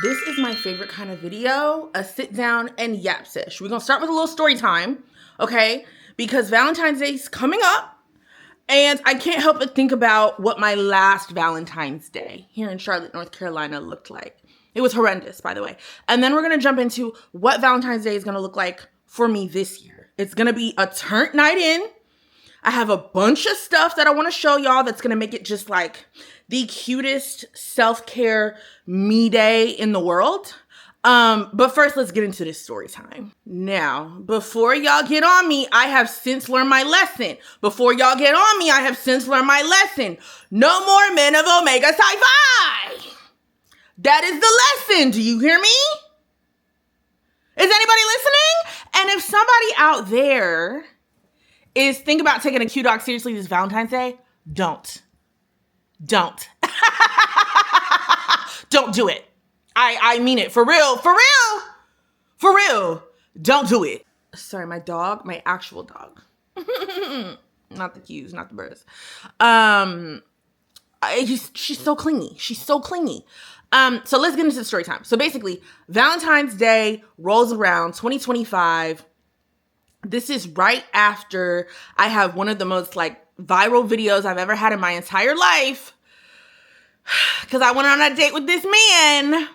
This is my favorite kind of video, a sit down and yap sesh. We're gonna start with a little story time, okay? Because Valentine's Day is coming up and I can't help but think about what my last Valentine's Day here in Charlotte, North Carolina looked like. It was horrendous, by the way. And then we're gonna jump into what Valentine's Day is gonna look like for me this year. It's gonna be a turnt night in. I have a bunch of stuff that I want to show y'all that's going to make it just like the cutest self-care me day in the world. But first, let's get into this story time. Now, before y'all get on me, I have since learned my lesson. No more men of Omega Sci-Fi. That is the lesson. Do you hear me? Is anybody listening? And if somebody out there is think about taking a Q-Dawg seriously this Valentine's Day, don't. Don't do it. I mean it. For real. Don't do it. Sorry, my dog, my actual dog. Not the Q's, not the birds. She's so clingy. So let's get into the story time. So basically, Valentine's Day rolls around 2025. This is right after I have one of the most like viral videos I've ever had in my entire life. Because I went on a date with this man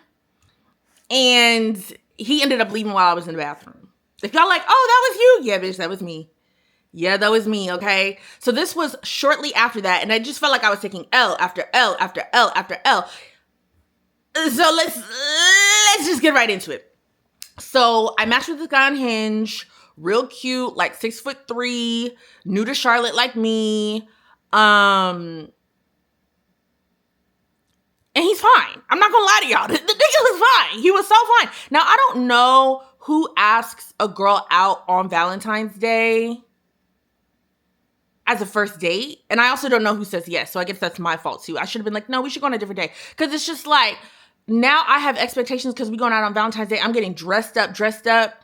and he ended up leaving while I was in the bathroom. If y'all like, oh, that was you. Yeah, bitch, that was me. Yeah, that was me, okay? So this was shortly after that. And I just felt like I was taking L after L after L after L. So let's just get right into it. So I matched with this guy on Hinge. Real cute, like 6'3", new to Charlotte like me. And he's fine. I'm not gonna lie to y'all. The nigga was fine. He was so fine. Now, I don't know who asks a girl out on Valentine's Day as a first date. And I also don't know who says yes. So I guess that's my fault too. I should have been like, no, we should go on a different day. Because it's just like, now I have expectations because we're going out on Valentine's Day. I'm getting dressed up.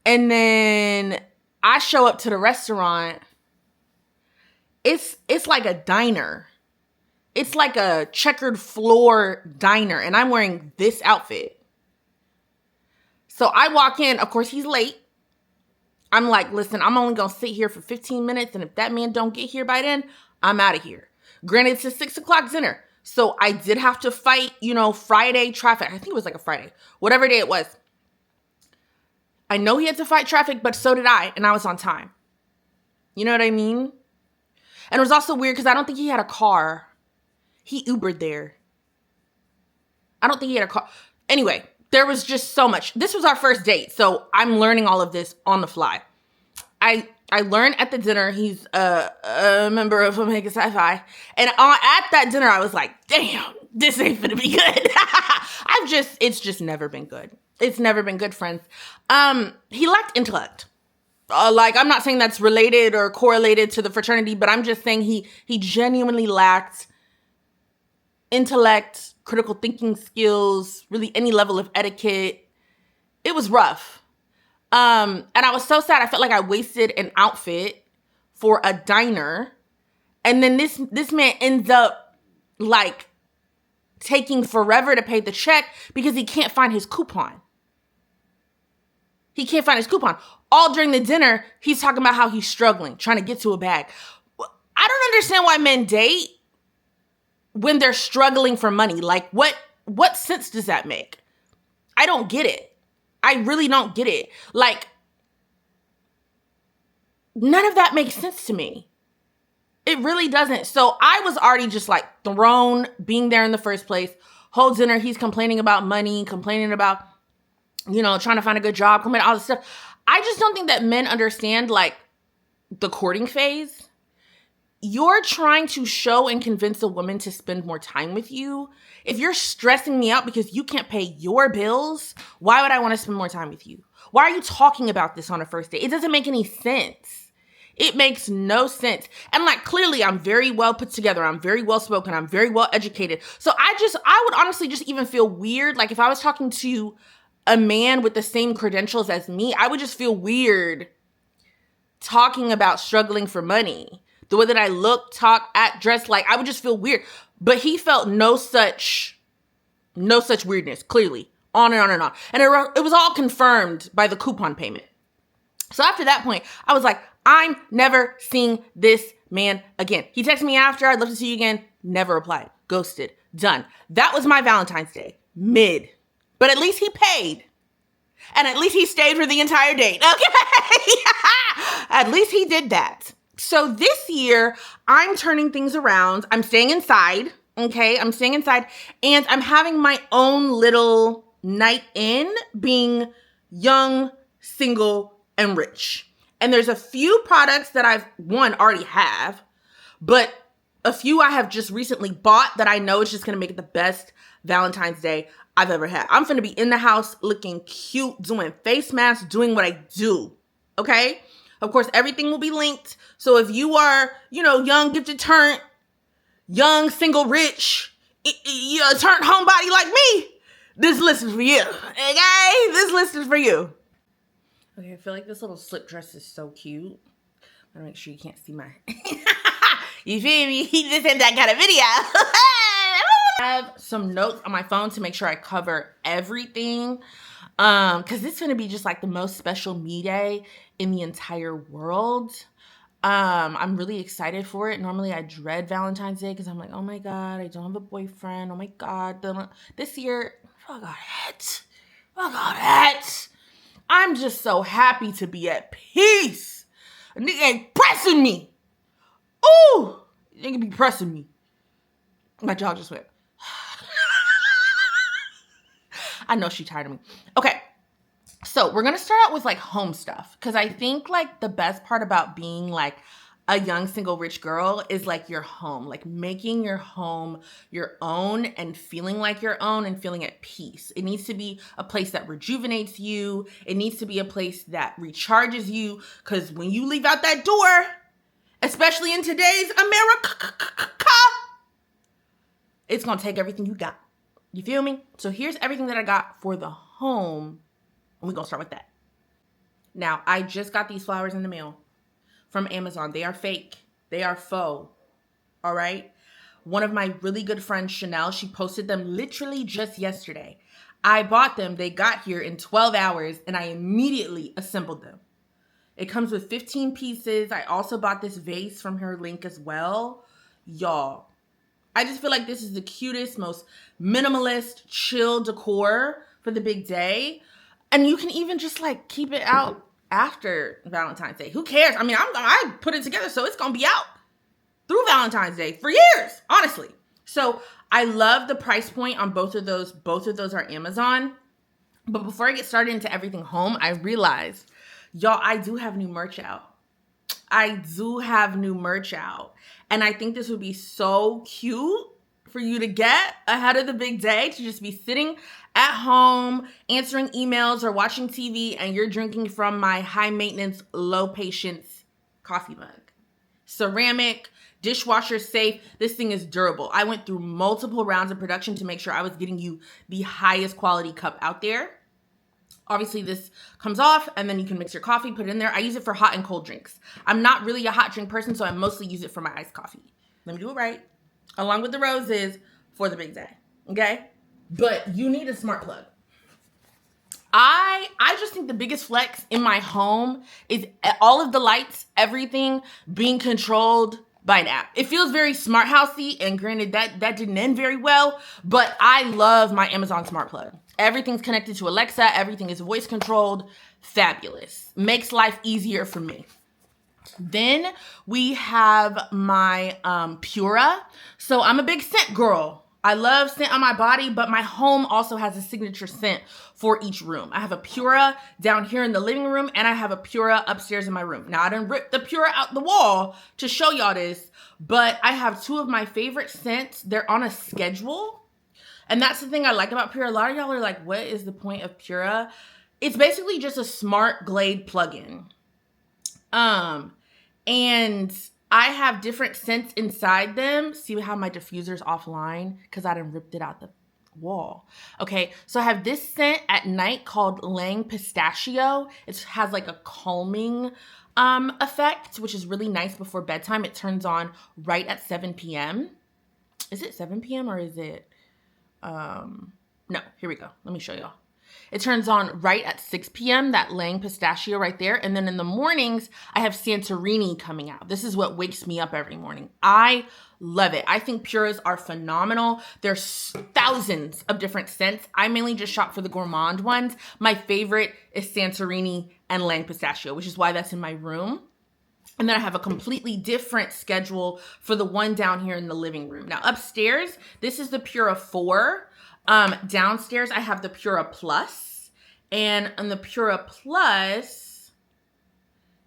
And then I show up to the restaurant. It's like a diner. It's like a checkered floor diner. And I'm wearing this outfit. So I walk in. Of course, he's late. I'm like, listen, I'm only going to sit here for 15 minutes. And if that man don't get here by then, I'm out of here. Granted, it's a 6 o'clock dinner. So I did have to fight, Friday traffic. I think it was like a Friday. Whatever day it was. I know he had to fight traffic, but so did I, and I was on time. You know what I mean? And it was also weird because I don't think he had a car. He Ubered there. I don't think he had a car. Anyway, there was just so much. This was our first date, so I'm learning all of this on the fly. I learned at the dinner he's a member of Omega Sci-Fi, and at that dinner I was like, damn, this ain't gonna be good. It's just never been good. It's never been good, friends. He lacked intellect. I'm not saying that's related or correlated to the fraternity, but I'm just saying he genuinely lacked intellect, critical thinking skills, really any level of etiquette. It was rough. And I was so sad. I felt like I wasted an outfit for a diner. And then this man ends up like taking forever to pay the check because he can't find his coupon. All during the dinner, he's talking about how he's struggling, trying to get to a bag. I don't understand why men date when they're struggling for money. Like, what sense does that make? I don't get it. I really don't get it. Like, none of that makes sense to me. It really doesn't. So I was already just like thrown being there in the first place. Whole dinner, he's complaining about money, complaining about trying to find a good job, all this stuff. I just don't think that men understand, like, the courting phase. You're trying to show and convince a woman to spend more time with you. If you're stressing me out because you can't pay your bills, why would I want to spend more time with you? Why are you talking about this on a first date? It doesn't make any sense. It makes no sense. And like, clearly I'm very well put together. I'm very well spoken. I'm very well educated. So I would honestly just even feel weird. Like if I was talking to a man with the same credentials as me, I would just feel weird talking about struggling for money. The way that I look, talk, act, dress, like I would just feel weird. But he felt no such weirdness, clearly. On and on and on. And it was all confirmed by the coupon payment. So after that point, I was like, I'm never seeing this man again. He texted me after, I'd love to see you again. Never replied. Ghosted. Done. That was my Valentine's Day. Mid. But at least he paid. And at least he stayed for the entire date. Okay? At least he did that. So this year, I'm turning things around. I'm staying inside. Okay? I'm staying inside. And I'm having my own little night in, being young, single, and rich. And there's a few products that already have, but a few I have just recently bought that I know is just going to make it the best Valentine's Day I've ever had. I'm going to be in the house looking cute, doing face masks, doing what I do. Okay? Of course, everything will be linked. So if you are, young, gifted, turned, young, single, rich, turned homebody like me, this list is for you. Okay? This list is for you. Okay, I feel like this little slip dress is so cute. I'm gonna make sure you can't see my... You feel me? This ain't that kind of video. I have some notes on my phone to make sure I cover everything. Because it's gonna be just like the most special me day in the entire world. I'm really excited for it. Normally I dread Valentine's Day because I'm like, oh my God, I don't have a boyfriend. Oh my God. This year, forgot it. I'm just so happy to be at peace. A nigga ain't pressing me. Ooh, nigga be pressing me. My jaw just went. I know she tired of me. Okay, so we're gonna start out with like home stuff because I think like the best part about being like a young single rich girl is like your home, like making your home your own and feeling like your own and feeling at peace. It needs to be a place that rejuvenates you. It needs to be a place that recharges you, because when you leave out that door, especially in today's America, it's gonna take everything you got. You feel me? So here's everything that I got for the home, and we're gonna start with that. Now, I just got these flowers in the mail from Amazon. They are fake. They are faux. All right? One of my really good friends, Chanel, she posted them literally just yesterday. I bought them. They got here in 12 hours, and I immediately assembled them. It comes with 15 pieces. I also bought this vase from her link as well. Y'all, I just feel like this is the cutest, most minimalist, chill decor for the big day. And you can even just like keep it out after Valentine's Day. Who cares? I mean, I put it together, so it's going to be out through Valentine's Day for years, honestly. So I love the price point on both of those. Both of those are Amazon. But before I get started into everything home, I realized, y'all, I do have new merch out. And I think this would be so cute for you to get ahead of the big day, to just be sitting at home, answering emails or watching TV, and you're drinking from my high maintenance, low patience coffee mug. Ceramic, dishwasher safe. This thing is durable. I went through multiple rounds of production to make sure I was getting you the highest quality cup out there. Obviously, this comes off, and then you can mix your coffee, put it in there. I use it for hot and cold drinks. I'm not really a hot drink person, so I mostly use it for my iced coffee. Let me do it right. Along with the roses for the big day, okay? But you need a smart plug. I just think the biggest flex in my home is all of the lights, everything being controlled by an app. It feels very smart housey, and granted that didn't end very well, but I love my Amazon smart plug. Everything's connected to Alexa. Everything is voice controlled. Fabulous. Makes life easier for me. Then we have my Pura. So I'm a big scent girl. I love scent on my body, but my home also has a signature scent for each room. I have a Pura down here in the living room, and I have a Pura upstairs in my room. Now, I didn't rip the Pura out the wall to show y'all this, but I have two of my favorite scents. They're on a schedule. And that's the thing I like about Pura. A lot of y'all are like, what is the point of Pura? It's basically just a smart Glade plugin. And I have different scents inside them. See how my diffuser's offline? Because I done ripped it out the wall. Okay, so I have this scent at night called Lang Pistachio. It has like a calming effect, which is really nice before bedtime. It turns on right at 7 p.m. Is it 7 p.m. or is it... No, here we go. Let me show y'all. It turns on right at 6 p.m., that Lang pistachio right there. And then in the mornings, I have Santorini coming out. This is what wakes me up every morning. I love it. I think Puras are phenomenal. There's thousands of different scents. I mainly just shop for the gourmand ones. My favorite is Santorini and Lang pistachio, which is why that's in my room. And then I have a completely different schedule for the one down here in the living room. Now upstairs, this is the Pura 4. Downstairs, I have the Pura Plus. And on the Pura Plus,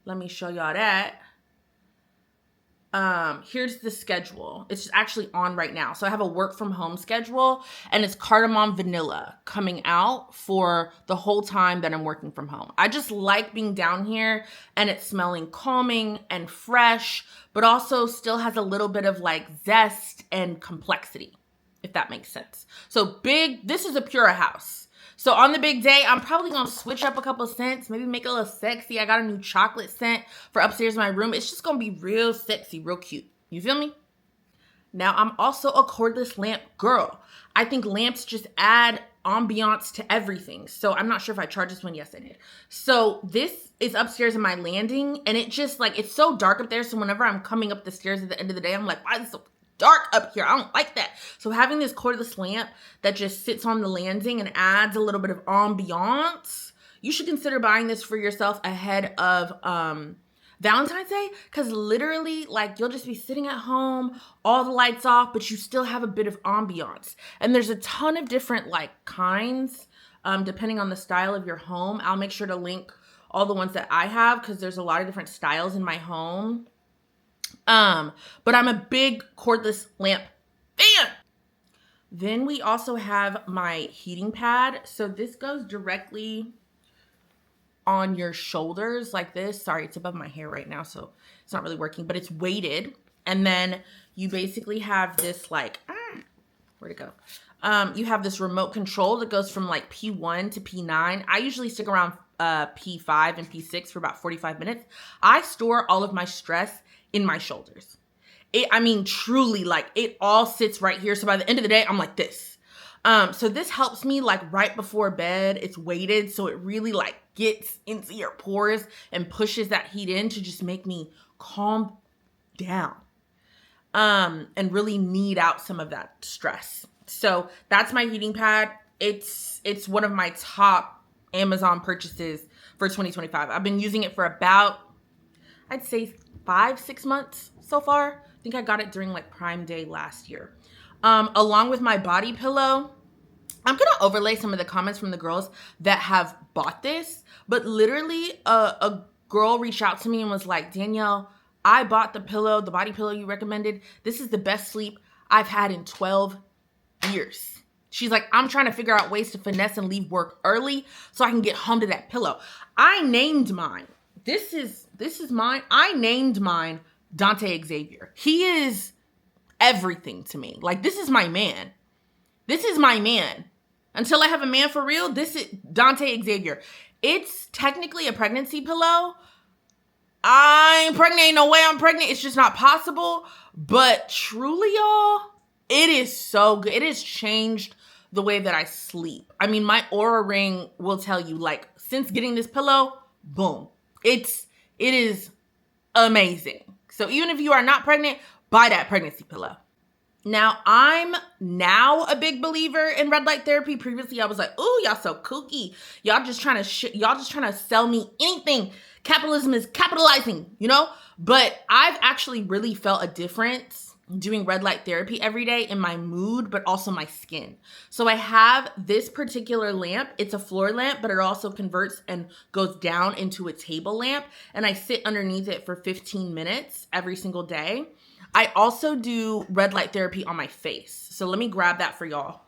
let me show y'all that. Here's the schedule. It's actually on right now. So I have a work from home schedule, and it's cardamom vanilla coming out for the whole time that I'm working from home. I just like being down here and it's smelling calming and fresh, but also still has a little bit of like zest and complexity, if that makes sense. So this is a Pura house. So on the big day, I'm probably going to switch up a couple scents, maybe make it a little sexy. I got a new chocolate scent for upstairs in my room. It's just going to be real sexy, real cute. You feel me? Now, I'm also a cordless lamp girl. I think lamps just add ambiance to everything. So I'm not sure if I charged this one. Yes, I did. So this is upstairs in my landing, and it just like, it's so dark up there. So whenever I'm coming up the stairs at the end of the day, I'm like, why is it so dark up here? I don't like that. So having this cordless lamp that just sits on the landing and adds a little bit of ambiance, you should consider buying this for yourself ahead of Valentine's Day, because literally like you'll just be sitting at home, all the lights off, but you still have a bit of ambiance. And there's a ton of different like kinds depending on the style of your home. I'll make sure to link all the ones that I have because there's a lot of different styles in my home. But I'm a big cordless lamp fan. Then we also have my heating pad. So this goes directly on your shoulders like this. Sorry, it's above my hair right now, so it's not really working, but it's weighted. And then you basically have this like, where'd it go? You have this remote control that goes from like P1 to P9. I usually stick around P5 and P6 for about 45 minutes. I store all of my stress in my shoulders. Truly, like it all sits right here. So by the end of the day, I'm like this. So this helps me like right before bed. It's weighted, so it really like gets into your pores and pushes that heat in to just make me calm down. And really knead out some of that stress. So that's my heating pad. It's one of my top Amazon purchases for 2025. I've been using it for about, I'd say 5-6 months so far. I think I got it during like Prime Day last year. Along with my body pillow. I'm going to overlay some of the comments from the girls that have bought this, but literally a girl reached out to me and was like, Danielle, I bought the body pillow you recommended. This is the best sleep I've had in 12 years. She's like, I'm trying to figure out ways to finesse and leave work early so I can get home to that pillow. I named mine. This is mine. I named mine Dante Xavier. He is everything to me. Like, this is my man. This is my man. Until I have a man for real, this is Dante Xavier. It's technically a pregnancy pillow. I ain't pregnant. Ain't no way I'm pregnant. It's just not possible. But truly, y'all, it is so good. It has changed the way that I sleep. I mean, my Aura Ring will tell you, like, since getting this pillow, boom. It is amazing. So even if you are not pregnant, buy that pregnancy pillow. Now, I'm a big believer in red light therapy. Previously, I was like, "Ooh, y'all so kooky. Y'all just trying to sell me anything. Capitalism is capitalizing, you know?" But I've actually really felt a difference doing red light therapy every day in my mood, but also my skin. So I have this particular lamp. It's a floor lamp, but it also converts and goes down into a table lamp. And I sit underneath it for 15 minutes every single day. I also do red light therapy on my face. So let me grab that for y'all.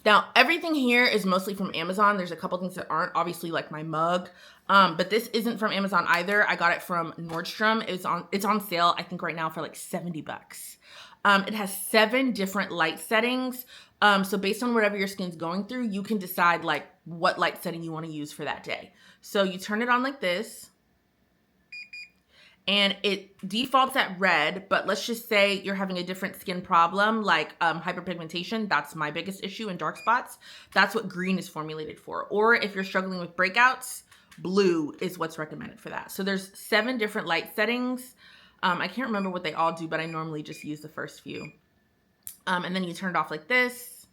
Now, everything here is mostly from Amazon. There's a couple things that aren't, obviously, like my mug. But this isn't from Amazon either. I got it from Nordstrom. It's on sale, I think right now for like $70. It has 7 different light settings. So based on whatever your skin's going through, you can decide like what light setting you want to use for that day. So you turn it on like this. and it defaults at red, but let's just say you're having a different skin problem, like hyperpigmentation. That's my biggest issue, in dark spots. That's what green is formulated for. Or if you're struggling with breakouts, blue is what's recommended for that. So there's 7 different light settings. I can't remember what they all do, but I normally just use the first few. And then you turn it off like this.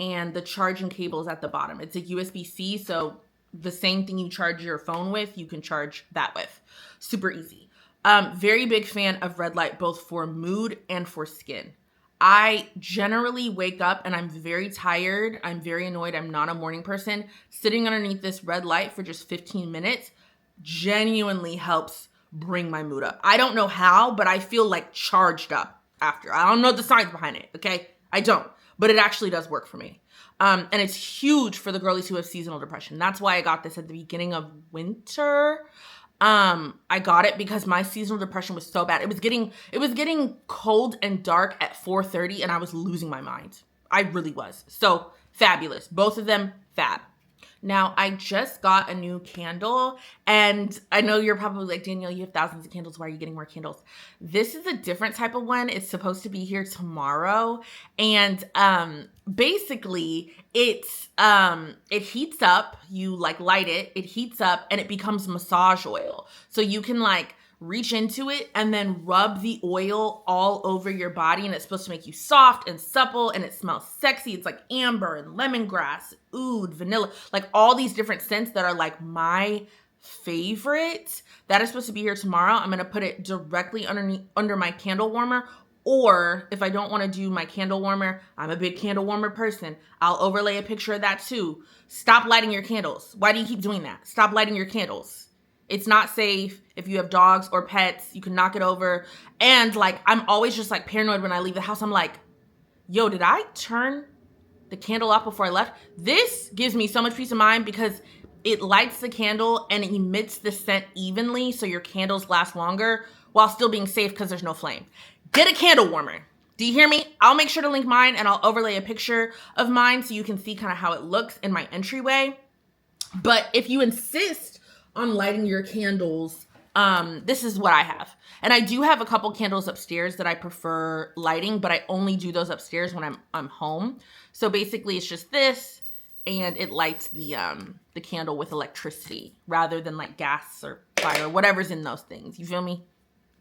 And the charging cable is at the bottom. It's a USB-C, so the same thing you charge your phone with, you can charge that with. Super easy. Very big fan of red light, both for mood and for skin. I generally wake up and I'm very tired. I'm very annoyed. I'm not a morning person. Sitting underneath this red light for just 15 minutes genuinely helps bring my mood up. I don't know how, but I feel like charged up after. I don't know the science behind it, okay? I don't, but it actually does work for me. And it's huge for the girlies who have seasonal depression. That's why I got this at the beginning of winter. I got it because my seasonal depression was so bad. It was getting cold and dark at 4:30 and I was losing my mind. I really was. So fabulous. Both of them fab. Now, I just got a new candle, and I know you're probably like, Danielle, you have thousands of candles. Why are you getting more candles? This is a different type of one. It's supposed to be here tomorrow, and basically, it heats up. You like light it. It heats up, and it becomes massage oil. So you can like reach into it and then rub the oil all over your body, and it's supposed to make you soft and supple, and it smells sexy. It's like amber and lemongrass, oud, vanilla, like all these different scents that are like my favorite. That is supposed to be here tomorrow. I'm going to put it directly under my candle warmer, or if I don't want to do my candle warmer, I'm a big candle warmer person, I'll overlay a picture of that too. Stop lighting your candles. Why do you keep doing that? Stop lighting your candles. It's not safe. If you have dogs or pets, you can knock it over. And like, I'm always just like paranoid when I leave the house. I'm like, yo, did I turn the candle off before I left? This gives me so much peace of mind because it lights the candle and it emits the scent evenly so your candles last longer while still being safe because there's no flame. Get a candle warmer. Do you hear me? I'll make sure to link mine and I'll overlay a picture of mine so you can see kind of how it looks in my entryway. But if you insist on lighting your candles, this is what I have. And I do have a couple candles upstairs that I prefer lighting, but I only do those upstairs when I'm home. So basically it's just this, and it lights the candle with electricity rather than like gas or fire, whatever's in those things. You feel me?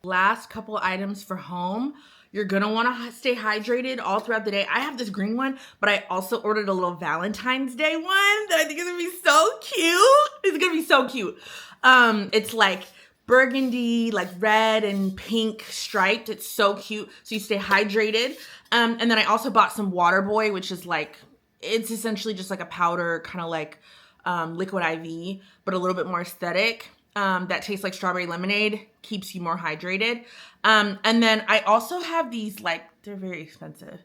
Last couple items for home. You're gonna wanna stay hydrated all throughout the day. I have this green one, but I also ordered a little Valentine's Day one that I think is gonna be so cute. It's gonna be so cute. It's like burgundy, like red and pink striped. It's so cute. So you stay hydrated. And then I also bought some Water Boy, which is like, it's essentially just like a powder, kind of like liquid IV, but a little bit more aesthetic. That tastes like strawberry lemonade, keeps you more hydrated. And then I also have these, like, they're very expensive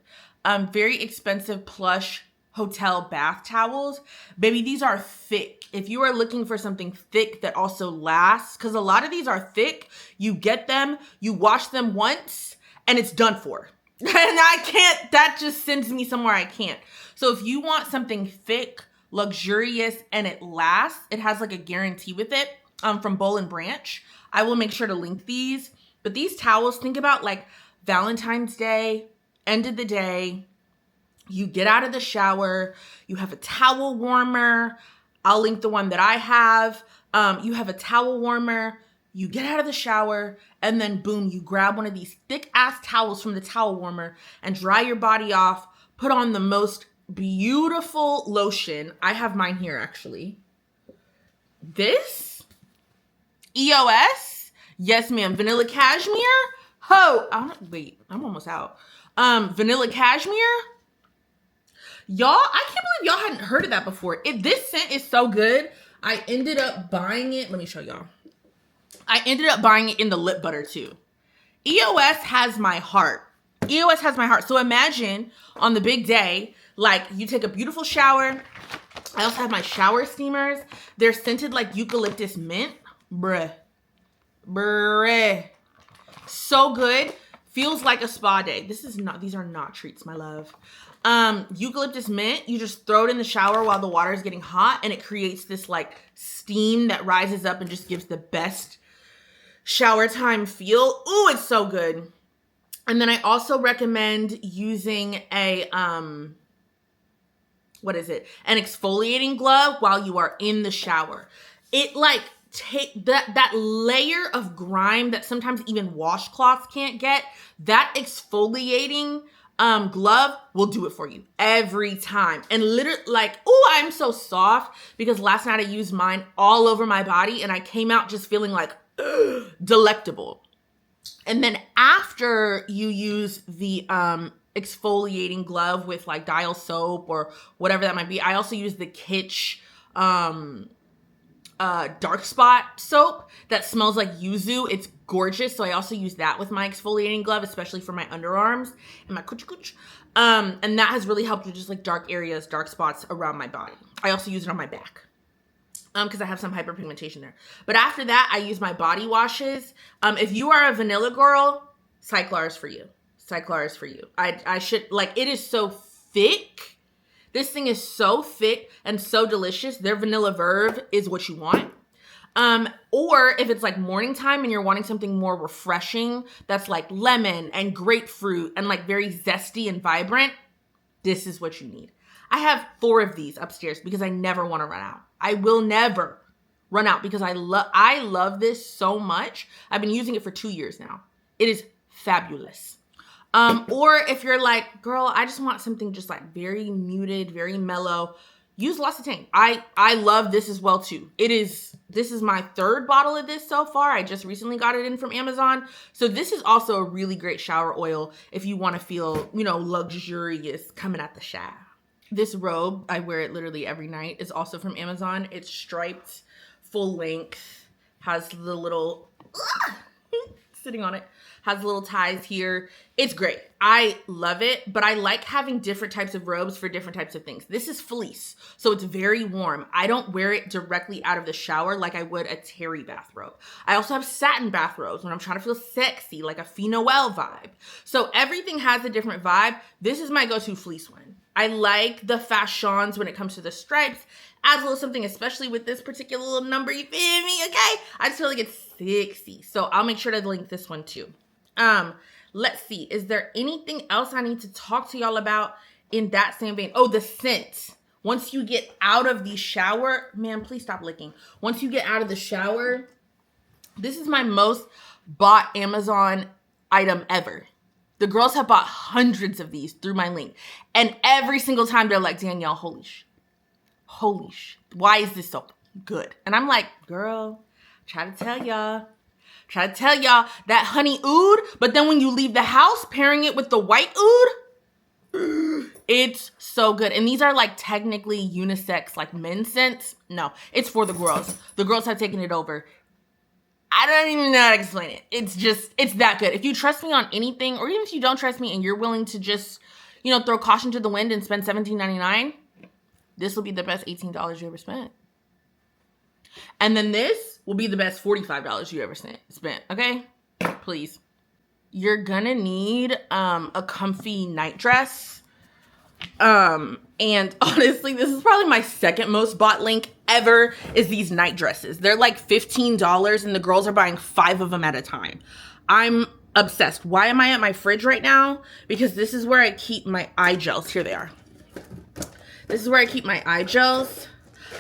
plush hotel bath towels. Baby, these are thick. If you are looking for something thick that also lasts, because a lot of these are thick, you get them, you wash them once, and it's done for. And I can't, that just sends me somewhere I can't. So if you want something thick, luxurious, and it lasts, it has like a guarantee with it. From Boll and Branch. I will make sure to link these. But these towels, think about like Valentine's Day, end of the day, you get out of the shower, you have a towel warmer. I'll link the one that I have. You have a towel warmer, you get out of the shower, and then boom, you grab one of these thick ass towels from the towel warmer and dry your body off, put on the most beautiful lotion. I have mine here actually. This EOS, yes ma'am, vanilla cashmere. I'm almost out. Vanilla cashmere. Y'all, I can't believe y'all hadn't heard of that before. This scent is so good. I ended up buying it. Let me show y'all. I ended up buying it in the lip butter too. EOS has my heart. EOS has my heart. So imagine on the big day, like you take a beautiful shower. I also have my shower steamers. They're scented like eucalyptus mint. Bruh. So good. Feels like a spa day. These are not treats, my love. Eucalyptus mint, you just throw it in the shower while the water is getting hot, and it creates this like steam that rises up and just gives the best shower time feel. Ooh, it's so good. And then I also recommend using an exfoliating glove while you are in the shower. It like take that layer of grime that sometimes even washcloths can't get. That exfoliating glove will do it for you every time. And literally, like, oh, I'm so soft because last night I used mine all over my body and I came out just feeling like delectable. And then after you use the exfoliating glove with like Dial soap or whatever that might be, I also use the Kitsch dark spot soap that smells like yuzu. It's gorgeous. So I also use that with my exfoliating glove, especially for my underarms and my cooch. And that has really helped with just like dark areas, dark spots around my body. I also use it on my back because I have some hyperpigmentation there. But after that, I use my body washes. If you are a vanilla girl, Cyclar is for you. Cyclar is for you. I should, like, it is so thick. This thing is so thick and so delicious. Their vanilla verve is what you want. Or if it's like morning time and you're wanting something more refreshing, that's like lemon and grapefruit and like very zesty and vibrant, this is what you need. I have 4 of these upstairs because I never want to run out. I will never run out because I love this so much. I've been using it for 2 years now. It is fabulous. Or if you're like, girl, I just want something just like very muted, very mellow, use L'Occitane. I love this as well too. This is my 3rd bottle of this so far. I just recently got it in from Amazon. So this is also a really great shower oil if you want to feel, luxurious coming out the shower. This robe, I wear it literally every night, is also from Amazon. It's striped, full length, has the little, sitting on it, has little ties here. It's great. I love it, but I like having different types of robes for different types of things. This is fleece, so it's very warm. I don't wear it directly out of the shower like I would a terry bathrobe. I also have satin bathrobes when I'm trying to feel sexy, like a Fille Noel vibe. So everything has a different vibe. This is my go-to fleece one. I like the fashions when it comes to the stripes. Adds a little something, especially with this particular little number, you feel me, okay? I just feel like it's sexy. So I'll make sure to link this one too. Let's see. Is there anything else I need to talk to y'all about in that same vein? Oh, the scent. Once you get out of the shower, man, please stop licking. Once you get out of the shower, this is my most bought Amazon item ever. The girls have bought hundreds of these through my link. And every single time they're like, Danielle, holy shit, why is this so good? And I'm like, girl, try to tell y'all that honey oud, but then when you leave the house, pairing it with the white oud, it's so good. And these are like technically unisex, like men's scents. No, it's for the girls. The girls have taken it over. I don't even know how to explain it. It's that good. If you trust me on anything, or even if you don't trust me and you're willing to just, throw caution to the wind and spend $17.99, this will be the best $18 you ever spent. And then this will be the best $45 you ever spent, okay? Please. You're gonna need a comfy night dress. And honestly, this is probably my 2nd most bought link ever, is these night dresses. They're like $15 and the girls are buying 5 of them at a time. I'm obsessed. Why am I at my fridge right now? Because this is where I keep my eye gels. Here they are. This is where I keep my eye gels.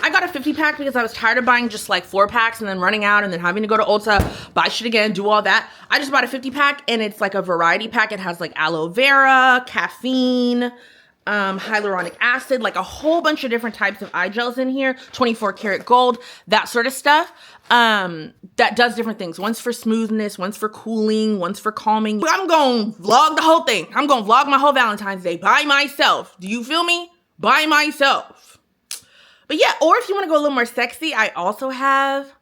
I got a 50 pack because I was tired of buying just like 4 packs and then running out and then having to go to Ulta, buy shit again, do all that. I just bought a 50 pack and it's like a variety pack. It has like aloe vera, caffeine, hyaluronic acid, like a whole bunch of different types of eye gels in here, 24 karat gold, that sort of stuff. That does different things. One's for smoothness, one's for cooling, one's for calming. I'm going to vlog the whole thing. I'm going to vlog my whole Valentine's Day by myself. Do you feel me? By myself. But yeah, or if you want to go a little more sexy, I also have,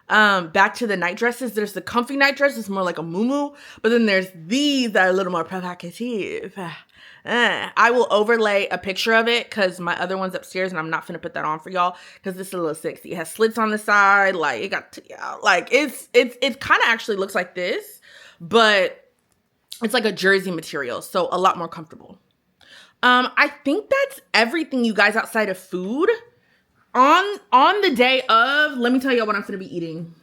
back to the night dresses. There's the comfy night dress. It's more like a muumuu. But then there's these that are a little more provocative. I will overlay a picture of it because my other one's upstairs and I'm not finna put that on for y'all because this is a little sexy. It has slits on the side. Like, it got, like, it kind of actually looks like this, but it's like a jersey material. So a lot more comfortable. I think that's everything, you guys, outside of food. On the day of, let me tell y'all what I'm gonna be eating.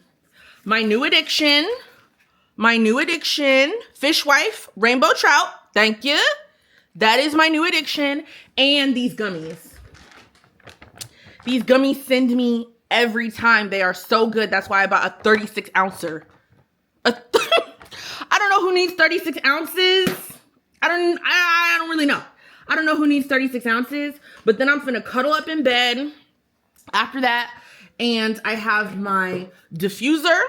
My new addiction, my new addiction, Fishwife Rainbow Trout. Thank you. That is my new addiction. And these gummies. These gummies send me every time. They are so good. That's why I bought a 36 ouncer. I don't know who needs 36 ounces. I don't really know. I don't know who needs 36 ounces. But then I'm finna cuddle up in bed after that. And I have my diffuser.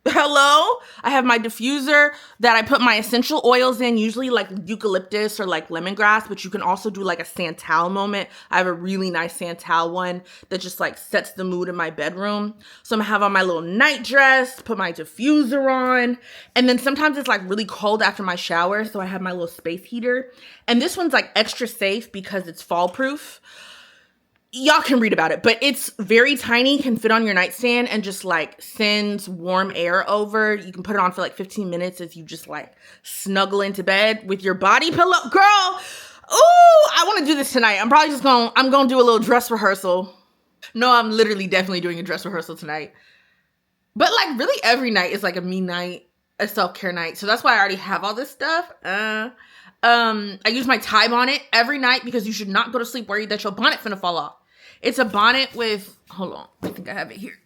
Hello? I have my diffuser that I put my essential oils in, usually like eucalyptus or like lemongrass, but you can also do like a santal moment. I have a really nice santal one that just like sets the mood in my bedroom. So I'm gonna have on my little night dress, put my diffuser on, and then sometimes it's like really cold after my shower, so I have my little space heater. And this one's like extra safe because it's fall proof. Y'all can read about it, but it's very tiny, can fit on your nightstand and just like sends warm air over. You can put it on for like 15 minutes as you just like snuggle into bed with your body pillow. Girl, ooh, I want to do this tonight. I'm gonna do a little dress rehearsal. No, I'm literally definitely doing a dress rehearsal tonight. But like really every night is like a me night, a self-care night. So that's why I already have all this stuff. I use my tie bonnet every night because you should not go to sleep worried that your bonnet finna fall off. It's a bonnet with, hold on, I think I have it here.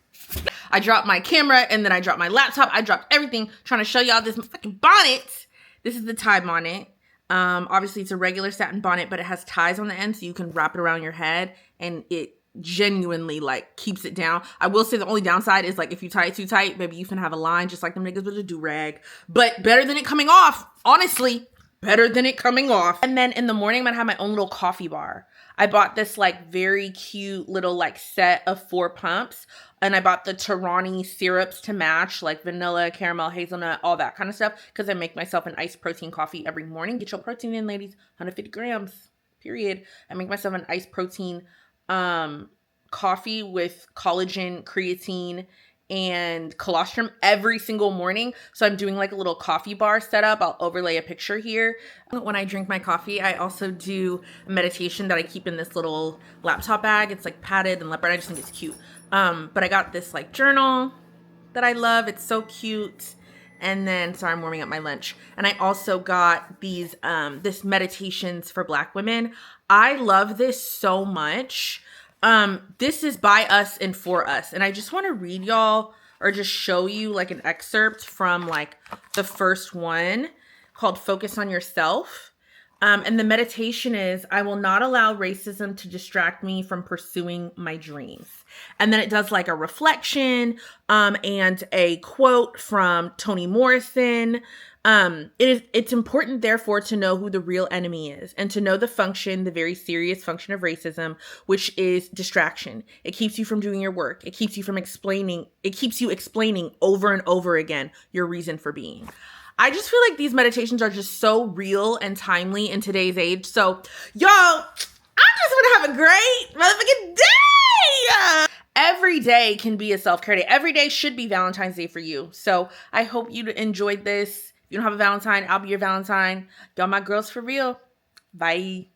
I dropped my camera and then I dropped my laptop. I dropped everything trying to show y'all this fucking bonnet. This is the tie bonnet. Obviously it's a regular satin bonnet, but it has ties on the end so you can wrap it around your head and it genuinely like keeps it down. I will say the only downside is like if you tie it too tight, maybe you can have a line just like them niggas with a do-rag. But better than it coming off, honestly. Better than it coming off. And then in the morning, I'm gonna have my own little coffee bar. I bought this like very cute little like set of 4 pumps. And I bought the Torani syrups to match, like vanilla, caramel, hazelnut, all that kind of stuff. Because I make myself an iced protein coffee every morning. Get your protein in, ladies. 150 grams, period. I make myself an iced protein coffee with collagen, creatine, and colostrum every single morning. So I'm doing like a little coffee bar setup. I'll overlay a picture here. When I drink my coffee, I also do a meditation that I keep in this little laptop bag. It's like padded and leopard. I just think it's cute. But I got this like journal that I love. It's so cute. And then, sorry, I'm warming up my lunch. And I also got these, this Meditations for Black Women. I love this so much. This is by us and for us. And I just want to read y'all or just show you like an excerpt from like the first one called Focus on Yourself. And the meditation is, I will not allow racism to distract me from pursuing my dreams. And then it does like a reflection, and a quote from Toni Morrison. It's important, therefore, to know who the real enemy is and to know the very serious function of racism, which is distraction. It keeps you from doing your work. It keeps you explaining over and over again your reason for being. I just feel like these meditations are just so real and timely in today's age. So, y'all, I'm just gonna have a great motherfucking day. Every day can be a self-care day. Every day should be Valentine's Day for you. So I hope you enjoyed this. If you don't have a Valentine, I'll be your Valentine. Y'all my girls for real. Bye.